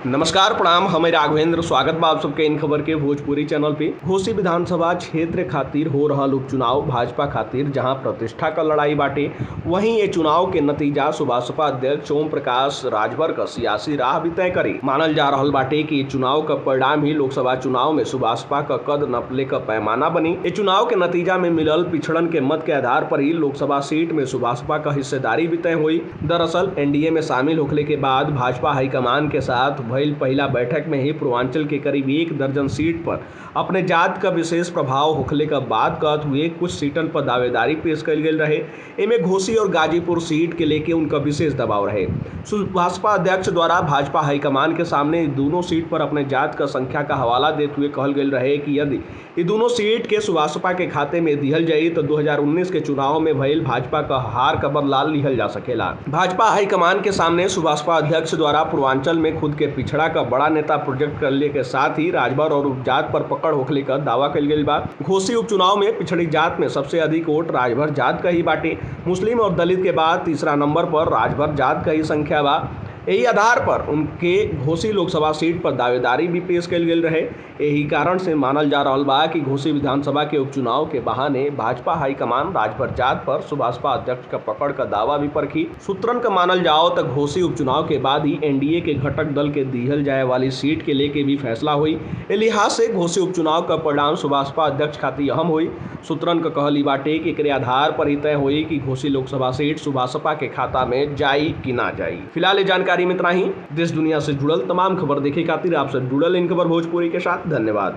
नमस्कार प्रणाम, हमें राघवेंद्र स्वागत बा आप सबके इन खबर के भोजपुरी चैनल पे। घोसी विधानसभा क्षेत्र खातिर हो रहल उपचुनाव भाजपा खातिर जहां प्रतिष्ठा का लड़ाई बाटे, वहीं ये चुनाव के नतीजा सुभाषपा अध्यक्ष ओम प्रकाश राजभर का सियासी राह भी तय करी। मानल जा रहल बाटे कि ये चुनाव का परिणाम ही लोकसभा चुनाव में सुभाषपा का कद नपले का पैमाना बनी। ये चुनाव के नतीजा में मिलल पिछड़न के मत के आधार पर ही लोकसभा सीट में सुभाषपा का हिस्सेदारी भी तय हुई। दरअसल एनडीए में शामिल होने के बाद भाजपा हाईकमान के साथ भइल पहला बैठक में ही पूर्वांचल के करीब 1 दर्जन सीट पर अपने जात का विशेष प्रभाव होखले का बात कहत हुए कुछ सीटन पर दावेदारी पेश कल गई रहे। इनमें घोसी और गाजीपुर सीट के लेके उनका विशेष दबाव रहे। भाजपा अध्यक्ष द्वारा भाजपा हाईकमान के सामने दोनों सीट पर अपने जात का संख्या का हवाला देते हुए कहल गई रहे कि यदि ये दोनों सीट के सुभाषपा के खाते में दिहल जाई तो 2019 के चुनाव में भइल भाजपा का हार का बदला लिहल जा सकेला। भाजपा हाईकमान के सामने सुभाषपा अध्यक्ष द्वारा पूर्वांचल में खुद के पिछड़ा का बड़ा नेता प्रोजेक्ट करने के साथ ही राजभर और उपजात पर पकड़ होखले का दावा कल गई बा। घोसी उपचुनाव में पिछड़ी जात में सबसे अधिक वोट राजभर जात का ही बाटे। मुस्लिम और दलित के बाद तीसरा नंबर पर राजभर जात का ही संख्या बा। यही आधार पर उनके घोसी लोकसभा सीट पर दावेदारी भी पेश कल गई रहे। यही कारण से मानल जा रहा बा कि घोसी विधानसभा के उपचुनाव के बहाने भाजपा हाईकमान राजभर जात पर सुभाषपा अध्यक्ष का पकड़ का दावा भी परखी। सूत्रन का मानल जाओ तो घोसी उपचुनाव के बाद ही एनडीए के घटक दल के दिहल जाए वाली सीट के लेके भी फैसला हुई। इस लिहाज से घोसी उपचुनाव का परिणाम सुभाषपा अध्यक्ष खातिर अहम हुई। सूत्रन का कहली बाटे कि एकरे आधार पर ही तय हुई कि घोसी लोकसभा सीट सुभाषपा के खाता में जाई कि ना जाई। फिलहाल ये जानकारी में इतना ही। देश दुनिया से जुड़ल तमाम खबर देखे खातिर आपसे जुड़ल इन खबर भोजपुरी के साथ धन्यवाद।